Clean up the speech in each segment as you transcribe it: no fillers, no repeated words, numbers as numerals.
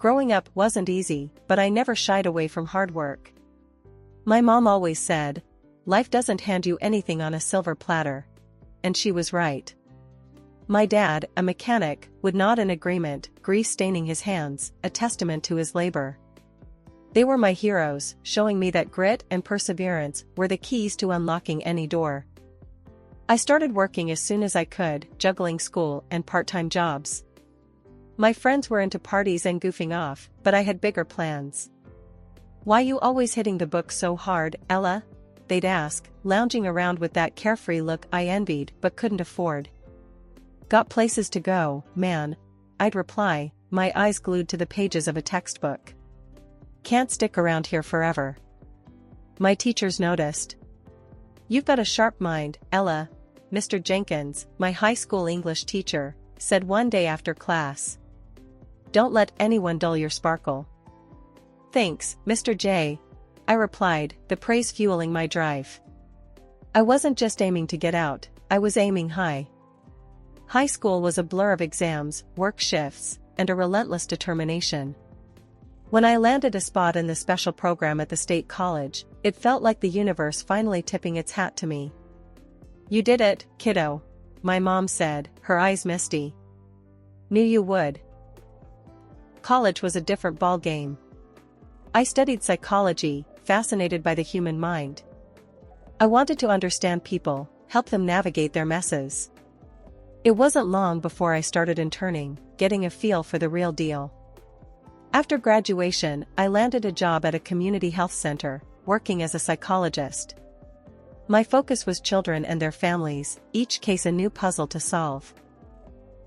Growing up wasn't easy, but I never shied away from hard work. My mom always said, "Life doesn't hand you anything on a silver platter." And she was right. My dad, a mechanic, would nod in agreement, grease staining his hands, a testament to his labor. They were my heroes, showing me that grit and perseverance were the keys to unlocking any door. I started working as soon as I could, juggling school and part-time jobs. My friends were into parties and goofing off, but I had bigger plans. "Why you always hitting the book so hard, Ella?" they'd ask, lounging around with that carefree look I envied but couldn't afford. "Got places to go, man," I'd reply, my eyes glued to the pages of a textbook. "Can't stick around here forever." My teachers noticed. "You've got a sharp mind, Ella," Mr. Jenkins, my high school English teacher, said one day after class. "Don't let anyone dull your sparkle." "Thanks, Mr. J," I replied, the praise fueling my drive. I wasn't just aiming to get out, I was aiming high. High school was a blur of exams, work shifts, and a relentless determination. When I landed a spot in the special program at the state college, it felt like the universe finally tipping its hat to me. "You did it, kiddo," my mom said, her eyes misty. "Knew you would." College was a different ballgame. I studied psychology, fascinated by the human mind. I wanted to understand people, help them navigate their messes. It wasn't long before I started interning, getting a feel for the real deal. After graduation, I landed a job at a community health center, working as a psychologist. My focus was children and their families, each case a new puzzle to solve.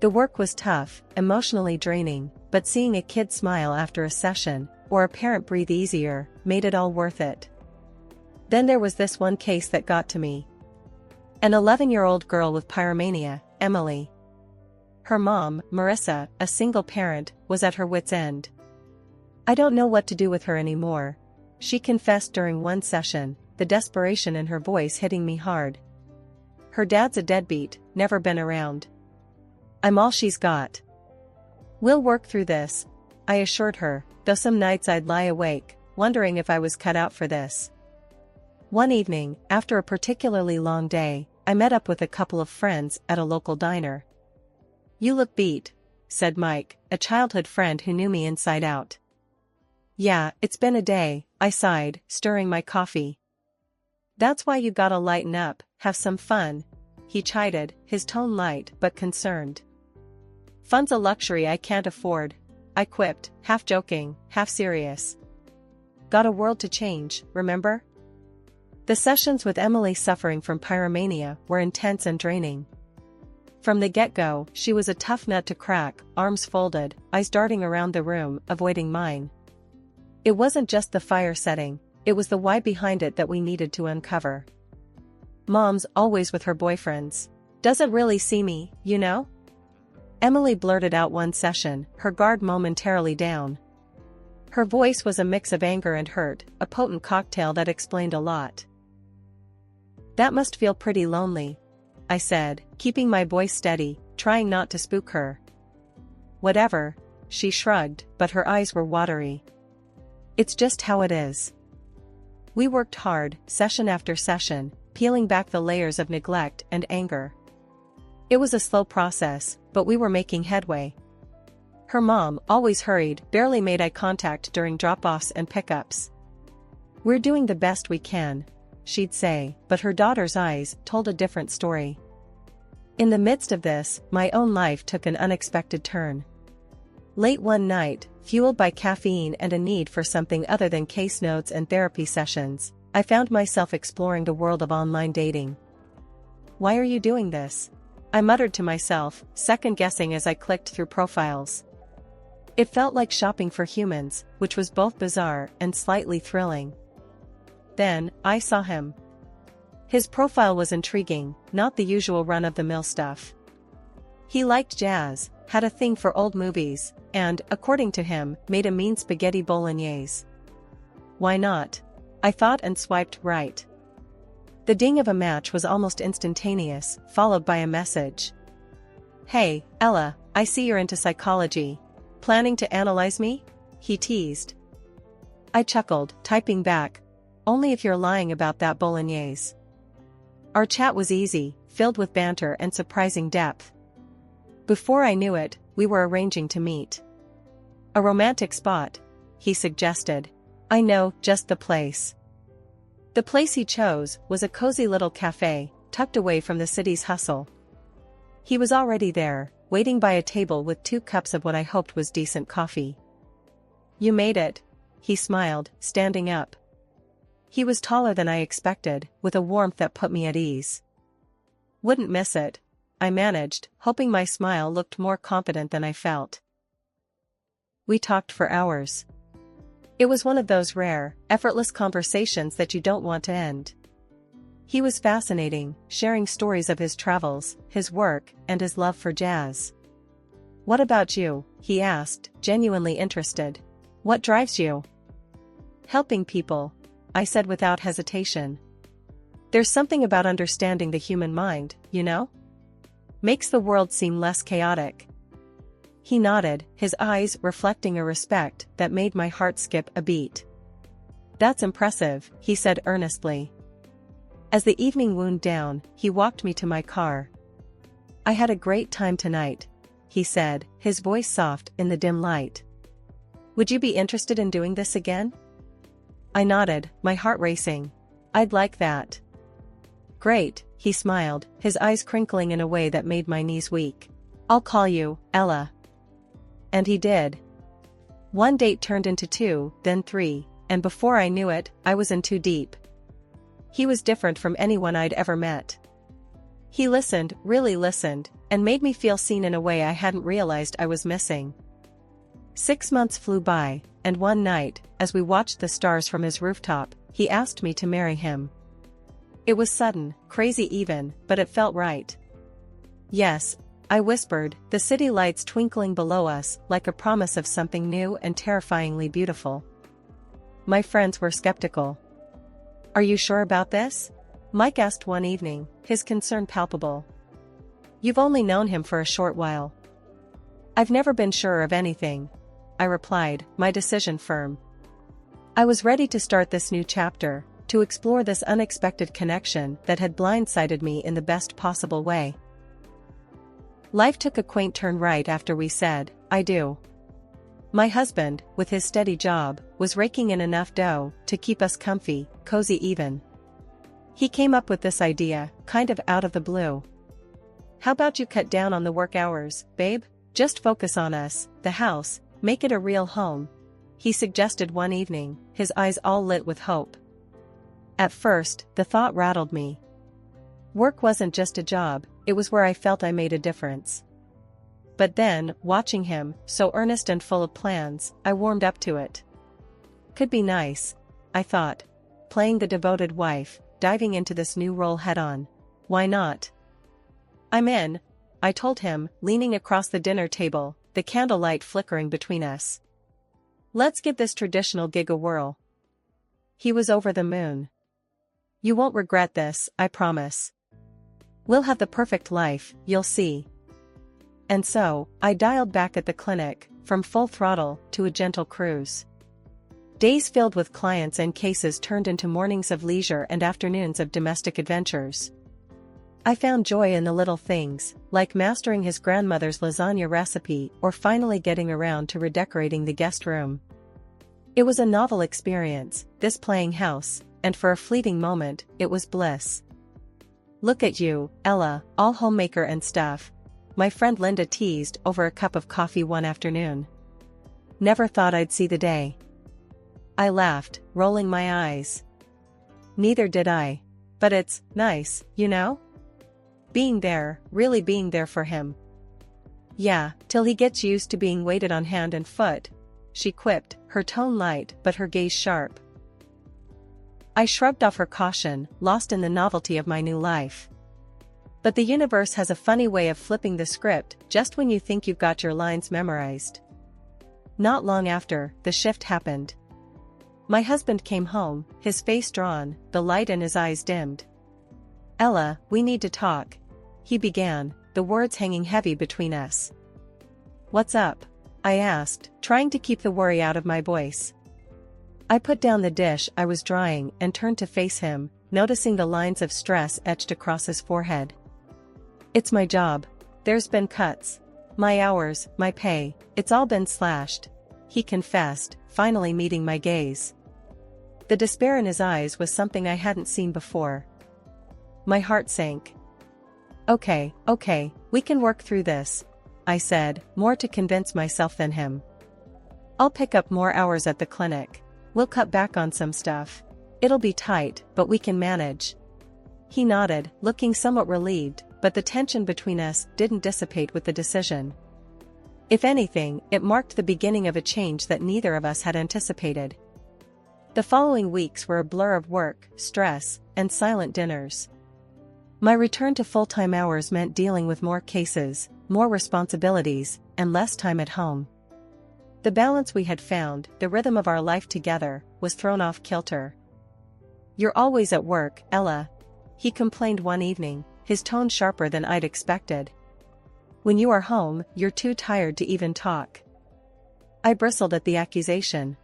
The work was tough, emotionally draining, but seeing a kid smile after a session, or a parent breathe easier, made it all worth it. Then there was this one case that got to me. An 11-year-old girl with pyromania, Emily. Her mom, Marissa, a single parent, was at her wit's end. "I don't know what to do with her anymore," she confessed during one session, the desperation in her voice hitting me hard. "Her dad's a deadbeat, never been around. I'm all she's got." "We'll work through this," I assured her, though some nights I'd lie awake, wondering if I was cut out for this. One evening, after a particularly long day, I met up with a couple of friends at a local diner. "You look beat," said Mike, a childhood friend who knew me inside out. "Yeah, it's been a day," I sighed, stirring my coffee. "That's why you gotta lighten up, have some fun," he chided, his tone light but concerned. "Fun's a luxury I can't afford," I quipped, half joking, half serious. "Got a world to change, remember?" The sessions with Emily suffering from pyromania were intense and draining. From the get-go, she was a tough nut to crack, arms folded, eyes darting around the room, avoiding mine. It wasn't just the fire setting, it was the why behind it that we needed to uncover. "Mom's always with her boyfriends. Doesn't really see me, you know?" Emily blurted out one session, her guard momentarily down. Her voice was a mix of anger and hurt, a potent cocktail that explained a lot. "That must feel pretty lonely," I said, keeping my voice steady, trying not to spook her. "Whatever," she shrugged, but her eyes were watery. "It's just how it is." We worked hard, session after session, peeling back the layers of neglect and anger. It was a slow process, but we were making headway. Her mom, always hurried, barely made eye contact during drop-offs and pickups. "We're doing the best we can," she'd say, but her daughter's eyes told a different story. In the midst of this, my own life took an unexpected turn. Late one night, fueled by caffeine and a need for something other than case notes and therapy sessions, I found myself exploring the world of online dating. "Why are you doing this?" I muttered to myself, second-guessing as I clicked through profiles. It felt like shopping for humans, which was both bizarre and slightly thrilling. Then, I saw him. His profile was intriguing, not the usual run-of-the-mill stuff. He liked jazz, had a thing for old movies, and, according to him, made a mean spaghetti bolognese. Why not? I thought and swiped right. The ding of a match was almost instantaneous, followed by a message. "Hey, Ella, I see you're into psychology. Planning to analyze me?" he teased. I chuckled, typing back, only if you're lying about that bolognese. Our chat was easy, filled with banter and surprising depth. Before I knew it, we were arranging to meet. A romantic spot, he suggested. I know, just the place. The place he chose was a cozy little cafe, tucked away from the city's hustle. He was already there, waiting by a table with 2 cups of what I hoped was decent coffee. You made it, he smiled, standing up. He was taller than I expected, with a warmth that put me at ease. Wouldn't miss it, I managed, hoping my smile looked more confident than I felt. We talked for hours. It was one of those rare, effortless conversations that you don't want to end. He was fascinating, sharing stories of his travels, his work, and his love for jazz. What about you? He asked, genuinely interested. What drives you? Helping people, I said without hesitation. There's something about understanding the human mind, you know? Makes the world seem less chaotic. He nodded, his eyes reflecting a respect that made my heart skip a beat. That's impressive, he said earnestly. As the evening wound down, he walked me to my car. I had a great time tonight, he said, his voice soft in the dim light. Would you be interested in doing this again? I nodded, my heart racing. I'd like that. Great, he smiled, his eyes crinkling in a way that made my knees weak. I'll call you, Ella. And he did. 1 date turned into 2, then 3, and before I knew it, I was in 2 deep. He was different from anyone I'd ever met. He listened, really listened, and made me feel seen in a way I hadn't realized I was missing. 6 months flew by, and one night, as we watched the stars from his rooftop, he asked me to marry him. It was sudden, crazy even, but it felt right. Yes, I whispered, the city lights twinkling below us like a promise of something new and terrifyingly beautiful. My friends were skeptical. Are you sure about this? Mike asked one evening, his concern palpable. You've only known him for a short while. I've never been sure of anything, I replied, my decision firm. I was ready to start this new chapter, to explore this unexpected connection that had blindsided me in the best possible way. Life took a quaint turn right after we said, I do. My husband, with his steady job, was raking in enough dough to keep us comfy, cozy even. He came up with this idea, kind of out of the blue. How about you cut down on the work hours, babe? Just focus on us, the house, make it a real home, he suggested one evening, his eyes all lit with hope. At first, the thought rattled me. Work wasn't just a job, it was where I felt I made a difference. But then, watching him, so earnest and full of plans, I warmed up to it. Could be nice, I thought. Playing the devoted wife, diving into this new role head-on. Why not? I'm in, I told him, leaning across the dinner table, the candlelight flickering between us. Let's give this traditional gig a whirl. He was over the moon. You won't regret this, I promise. We'll have the perfect life, you'll see. And so, I dialed back at the clinic, from full throttle to a gentle cruise. Days filled with clients and cases turned into mornings of leisure and afternoons of domestic adventures. I found joy in the little things, like mastering his grandmother's lasagna recipe or finally getting around to redecorating the guest room. It was a novel experience, this playing house, and for a fleeting moment, it was bliss. Look at you, Ella, all homemaker and stuff, my friend Linda teased over a cup of coffee one afternoon. Never thought I'd see the day. I laughed, rolling my eyes. Neither did I. But it's nice, you know? Being there, really being there for him. Yeah, till he gets used to being waited on hand and foot, she quipped, her tone light but her gaze sharp. I shrugged off her caution, lost in the novelty of my new life. But the universe has a funny way of flipping the script just when you think you've got your lines memorized. Not long after, the shift happened. My husband came home, his face drawn, the light in his eyes dimmed. Ella, we need to talk, he began, the words hanging heavy between us. What's up? I asked, trying to keep the worry out of my voice. I put down the dish I was drying and turned to face him, noticing the lines of stress etched across his forehead. It's my job. There's been cuts. My hours, my pay, it's all been slashed, he confessed, finally meeting my gaze. The despair in his eyes was something I hadn't seen before. My heart sank. Okay, we can work through this, I said, more to convince myself than him. I'll pick up more hours at the clinic. We'll cut back on some stuff. It'll be tight, but we can manage. He nodded, looking somewhat relieved, but the tension between us didn't dissipate with the decision. If anything, it marked the beginning of a change that neither of us had anticipated. The following weeks were a blur of work, stress, and silent dinners. My return to full-time hours meant dealing with more cases, more responsibilities, and less time at home. The balance we had found, the rhythm of our life together, was thrown off kilter. "You're always at work, Ella," he complained one evening, his tone sharper than I'd expected. "When you are home, you're too tired to even talk." I bristled at the accusation.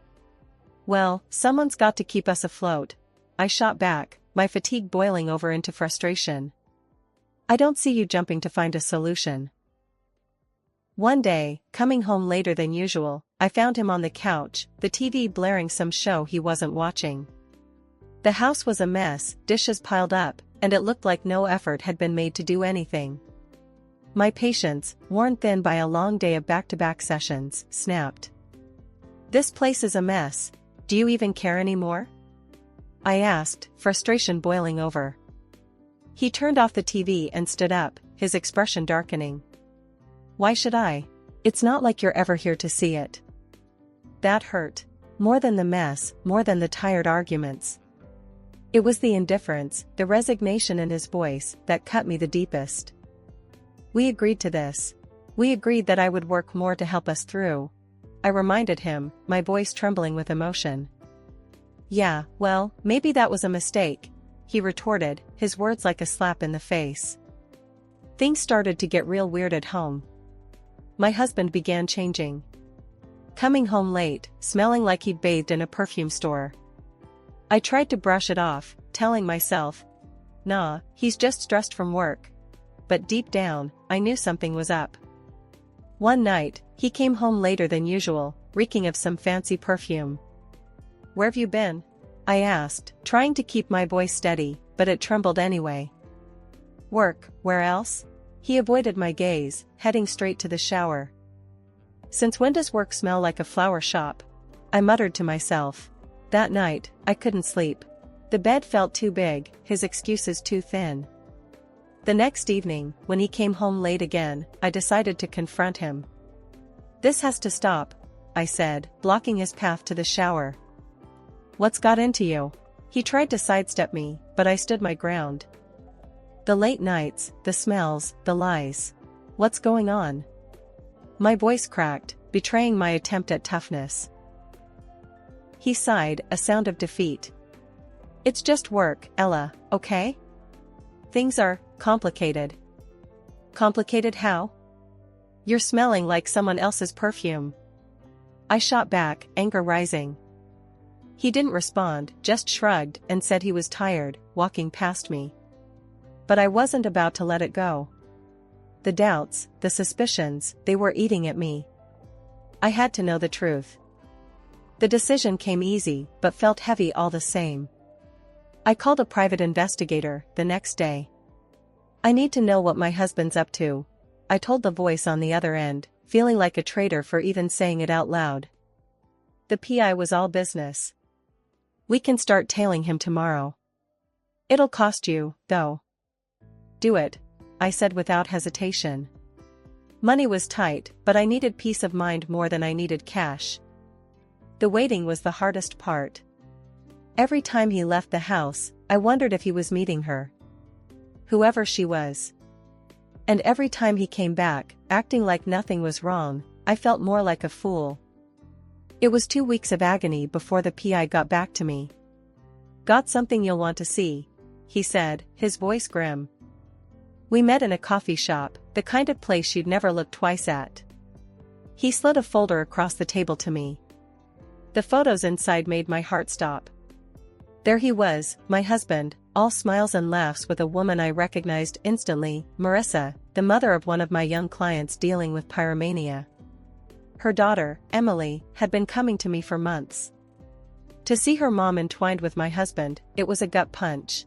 "Well, someone's got to keep us afloat," I shot back, my fatigue boiling over into frustration. "I don't see you jumping to find a solution." One day, coming home later than usual, I found him on the couch, the TV blaring some show he wasn't watching. The house was a mess, dishes piled up, and it looked like no effort had been made to do anything. My patience, worn thin by a long day of back-to-back sessions, snapped. "This place is a mess. Do you even care anymore?" I asked, frustration boiling over. He turned off the TV and stood up, his expression darkening. "Why should I? It's not like you're ever here to see it." That hurt. More than the mess, more than the tired arguments. It was the indifference, the resignation in his voice, that cut me the deepest. "We agreed to this. We agreed that I would work more to help us through," I reminded him, my voice trembling with emotion. "Yeah, well, maybe that was a mistake," he retorted, his words like a slap in the face. Things started to get real weird at home. My husband began changing. Coming home late, smelling like he'd bathed in a perfume store. I tried to brush it off, telling myself, "Nah, he's just stressed from work." But deep down, I knew something was up. One night, he came home later than usual, reeking of some fancy perfume. "Where've you been?" I asked, trying to keep my voice steady, but it trembled anyway. "Work, where else?" He avoided my gaze, heading straight to the shower. "Since when does work smell like a flower shop?" I muttered to myself. That night, I couldn't sleep. The bed felt too big, his excuses too thin. The next evening, when he came home late again, I decided to confront him. "This has to stop," I said, blocking his path to the shower. "What's got into you?" He tried to sidestep me, but I stood my ground. "The late nights, the smells, the lies. What's going on?" My voice cracked, betraying my attempt at toughness. He sighed, a sound of defeat. "It's just work, Ella, okay? Things are complicated." "Complicated how?" "You're smelling like someone else's perfume." I shot back, anger rising. He didn't respond, just shrugged and said he was tired, walking past me. But I wasn't about to let it go. The doubts, the suspicions, they were eating at me. I had to know the truth. The decision came easy, but felt heavy all the same. I called a private investigator the next day. "I need to know what my husband's up to," I told the voice on the other end, feeling like a traitor for even saying it out loud. The PI was all business. "We can start tailing him tomorrow." "It'll cost you, though." "Do it," I said without hesitation. Money was tight, but I needed peace of mind more than I needed cash. The waiting was the hardest part. Every time he left the house, I wondered if he was meeting her. Whoever she was. And every time he came back, acting like nothing was wrong, I felt more like a fool. It was 2 weeks of agony before the PI got back to me. "Got something you'll want to see," he said, his voice grim. We met in a coffee shop, the kind of place she'd never look twice at. He slid a folder across the table to me. The photos inside made my heart stop. There he was, my husband, all smiles and laughs with a woman I recognized instantly, Marissa, the mother of one of my young clients dealing with pyromania. Her daughter, Emily, had been coming to me for months. To see her mom entwined with my husband, it was a gut punch.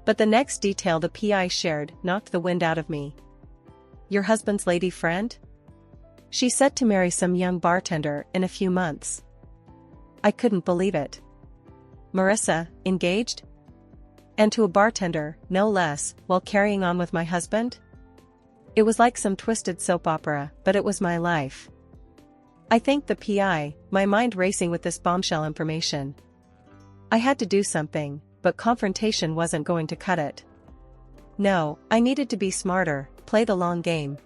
But the next detail the PI shared knocked the wind out of me. Your husband's lady friend? She said to marry some young bartender in a few months. I couldn't believe it. Marissa, engaged? And to a bartender, no less, while carrying on with my husband? It was like some twisted soap opera, but it was my life. I thanked the PI, my mind racing with this bombshell information. I had to do something, but confrontation wasn't going to cut it. No, I needed to be smarter, play the long game.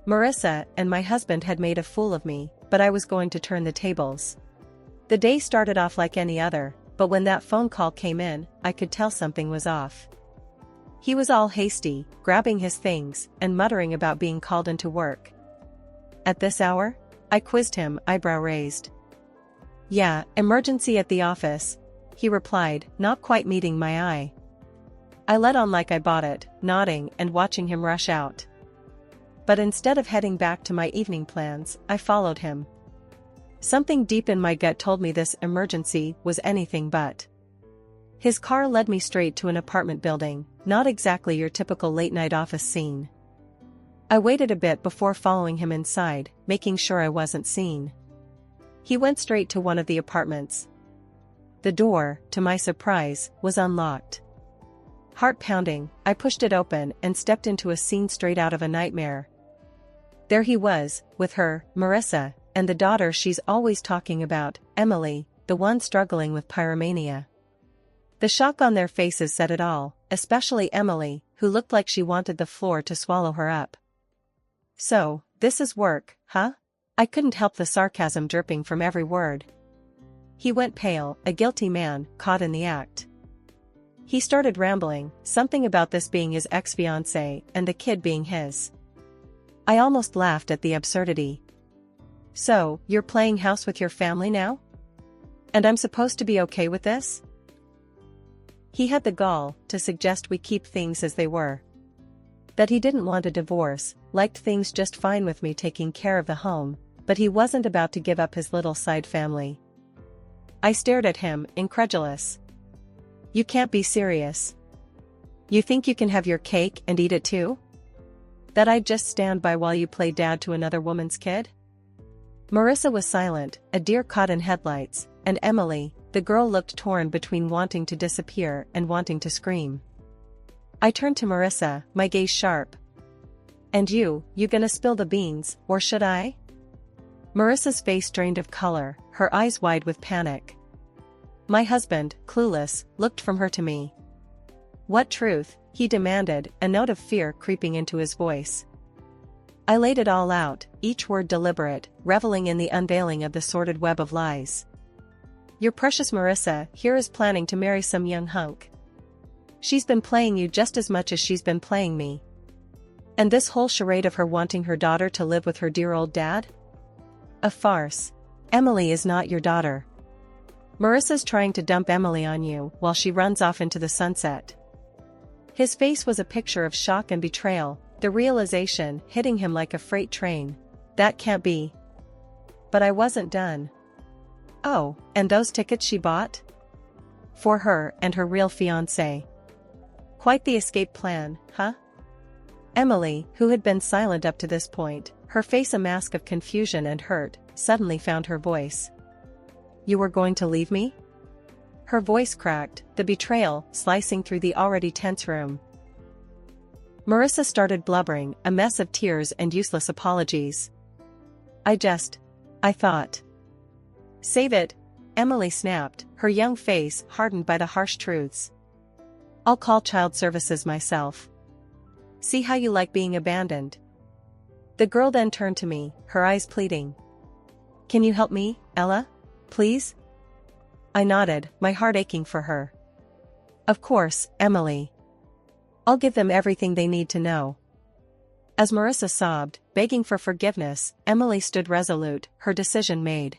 Marissa and my husband had made a fool of me, but I was going to turn the tables. The day started off like any other, but when that phone call came in, I could tell something was off. He was all hasty, grabbing his things, and muttering about being called into work. At this hour? I quizzed him, eyebrow raised. Yeah, emergency at the office, he replied, not quite meeting my eye. I let on like I bought it, nodding and watching him rush out. But instead of heading back to my evening plans, I followed him. Something deep in my gut told me this emergency was anything but. His car led me straight to an apartment building, not exactly your typical late-night office scene. I waited a bit before following him inside, making sure I wasn't seen. He went straight to one of the apartments. The door, to my surprise, was unlocked. Heart pounding, I pushed it open and stepped into a scene straight out of a nightmare. There he was, with her, Marissa, and the daughter she's always talking about, Emily, the one struggling with pyromania. The shock on their faces said it all, especially Emily, who looked like she wanted the floor to swallow her up. So, this is work, huh? I couldn't help the sarcasm dripping from every word. He went pale, a guilty man, caught in the act. He started rambling, something about this being his ex-fiancée and the kid being his. I almost laughed at the absurdity. So, you're playing house with your family now? And I'm supposed to be okay with this? He had the gall to suggest we keep things as they were. That he didn't want a divorce, liked things just fine with me taking care of the home, but he wasn't about to give up his little side family. I stared at him, incredulous. You can't be serious. You think you can have your cake and eat it too? That I'd just stand by while you play dad to another woman's kid? Marissa was silent, a deer caught in headlights, and Emily, the girl, looked torn between wanting to disappear and wanting to scream. I turned to Marissa, my gaze sharp. And you gonna spill the beans, or should I? Marissa's face drained of color, her eyes wide with panic. My husband, clueless, looked from her to me. What truth? He demanded, a note of fear creeping into his voice. I laid it all out, each word deliberate, reveling in the unveiling of the sordid web of lies. Your precious Marissa here is planning to marry some young hunk. She's been playing you just as much as she's been playing me. And this whole charade of her wanting her daughter to live with her dear old dad? A farce. Emily is not your daughter. Marissa's trying to dump Emily on you while she runs off into the sunset. His face was a picture of shock and betrayal, the realization hitting him like a freight train. That can't be. But I wasn't done. Oh, and those tickets she bought? For her and her real fiancé. Quite the escape plan, huh? Emily, who had been silent up to this point, her face a mask of confusion and hurt, suddenly found her voice. You were going to leave me? Her voice cracked, the betrayal slicing through the already tense room. Marissa started blubbering, a mess of tears and useless apologies. I thought. Save it, Emily snapped, her young face hardened by the harsh truths. I'll call child services myself. See how you like being abandoned. The girl then turned to me, her eyes pleading. Can you help me, Ella? Please? I nodded, my heart aching for her. Of course, Emily. I'll give them everything they need to know. As Marissa sobbed, begging for forgiveness, Emily stood resolute, her decision made.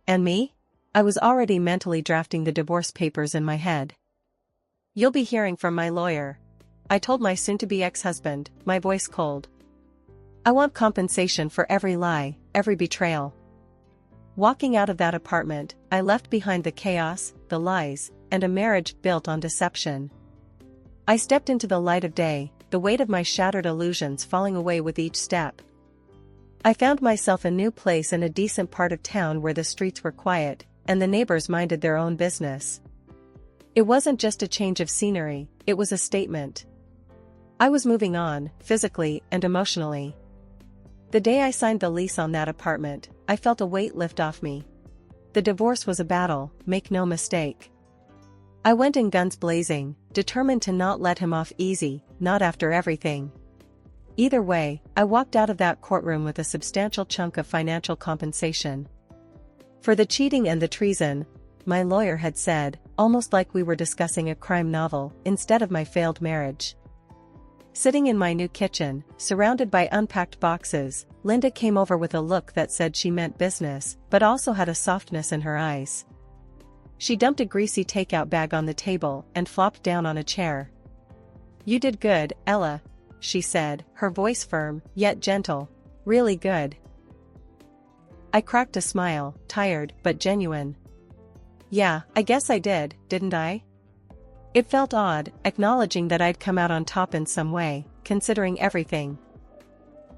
And me? I was already mentally drafting the divorce papers in my head. "You'll be hearing from my lawyer," I told my soon-to-be ex-husband, my voice cold. "I want compensation for every lie, every betrayal." Walking out of that apartment, I left behind the chaos, the lies, and a marriage built on deception. I stepped into the light of day, the weight of my shattered illusions falling away with each step. I found myself a new place in a decent part of town where the streets were quiet, and the neighbors minded their own business. It wasn't just a change of scenery, it was a statement. I was moving on, physically and emotionally. The day I signed the lease on that apartment, I felt a weight lift off me. The divorce was a battle, make no mistake. I went in guns blazing, determined to not let him off easy, not after everything. Either way, I walked out of that courtroom with a substantial chunk of financial compensation. For the cheating and the treason, my lawyer had said, almost like we were discussing a crime novel, instead of my failed marriage. Sitting in my new kitchen, surrounded by unpacked boxes, Linda came over with a look that said she meant business, but also had a softness in her eyes. She dumped a greasy takeout bag on the table and flopped down on a chair. "You did good, Ella," she said, her voice firm, yet gentle. "Really good." I cracked a smile, tired but genuine. "Yeah, I guess I did, didn't I?" It felt odd, acknowledging that I'd come out on top in some way, considering everything.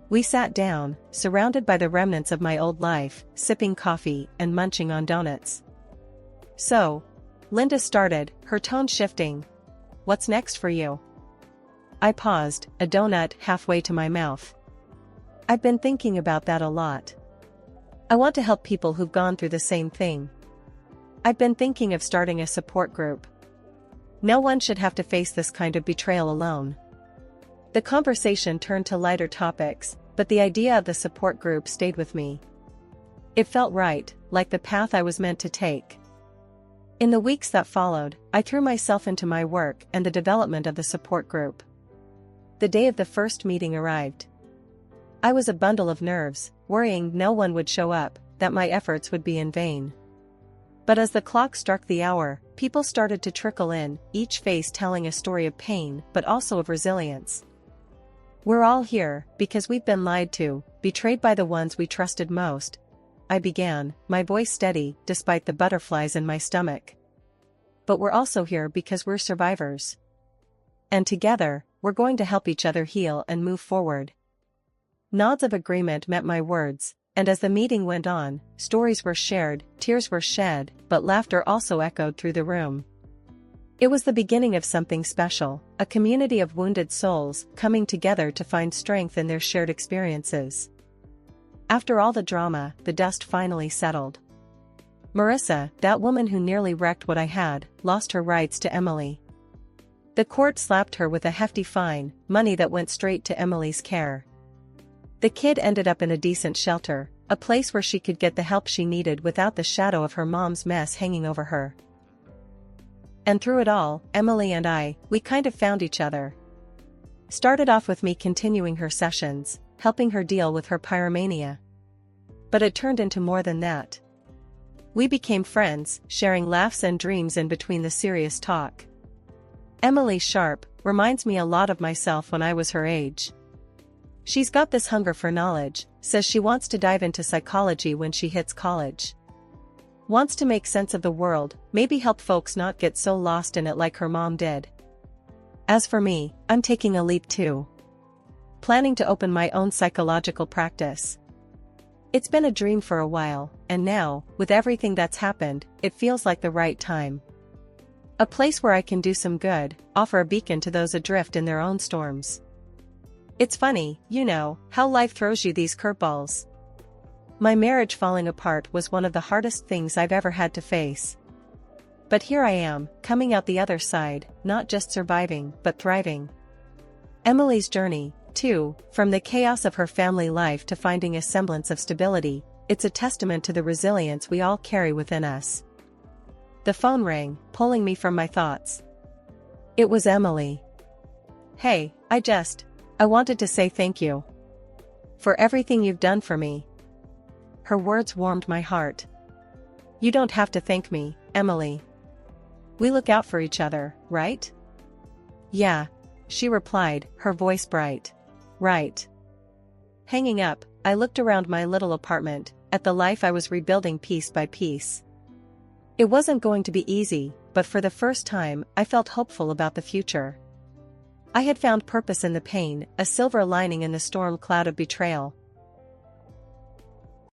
We sat down, surrounded by the remnants of my old life, sipping coffee and munching on donuts. "So," Linda started, her tone shifting, "what's next for you?" I paused, a donut halfway to my mouth. "I've been thinking about that a lot. I want to help people who've gone through the same thing. I've been thinking of starting a support group. No one should have to face this kind of betrayal alone." The conversation turned to lighter topics, but the idea of the support group stayed with me. It felt right, like the path I was meant to take. In the weeks that followed, I threw myself into my work and the development of the support group. The day of the first meeting arrived. I was a bundle of nerves, worrying no one would show up, that my efforts would be in vain. But as the clock struck the hour, people started to trickle in, each face telling a story of pain but also of resilience. "We're all here, because we've been lied to, betrayed by the ones we trusted most," I began, my voice steady, despite the butterflies in my stomach. "But we're also here because we're survivors. And together, we're going to help each other heal and move forward." Nods of agreement met my words, and as the meeting went on, stories were shared, tears were shed, but laughter also echoed through the room. It was the beginning of something special, a community of wounded souls coming together to find strength in their shared experiences. After all the drama, the dust finally settled. Marissa, that woman who nearly wrecked what I had, lost her rights to Emily. The court slapped her with a hefty fine, money that went straight to Emily's care. The kid ended up in a decent shelter, a place where she could get the help she needed without the shadow of her mom's mess hanging over her. And through it all, Emily and I, we kind of found each other. Started off with me continuing her sessions, helping her deal with her pyromania. But it turned into more than that. We became friends, sharing laughs and dreams in between the serious talk. Emily Sharp reminds me a lot of myself when I was her age. She's got this hunger for knowledge, says she wants to dive into psychology when she hits college. Wants to make sense of the world, maybe help folks not get so lost in it like her mom did. As for me, I'm taking a leap too. Planning to open my own psychological practice. It's been a dream for a while, and now, with everything that's happened, it feels like the right time. A place where I can do some good, offer a beacon to those adrift in their own storms. It's funny, how life throws you these curveballs. My marriage falling apart was one of the hardest things I've ever had to face. But here I am, coming out the other side, not just surviving, but thriving. Emily's journey, too, from the chaos of her family life to finding a semblance of stability, it's a testament to the resilience we all carry within us. The phone rang, pulling me from my thoughts. It was Emily. "Hey, I wanted to say thank you. For everything you've done for me." Her words warmed my heart. "You don't have to thank me, Emily. We look out for each other, right?" "Yeah," she replied, her voice bright. "Right." Hanging up, I looked around my little apartment, at the life I was rebuilding piece by piece. It wasn't going to be easy, but for the first time, I felt hopeful about the future. I had found purpose in the pain, a silver lining in the storm cloud of betrayal.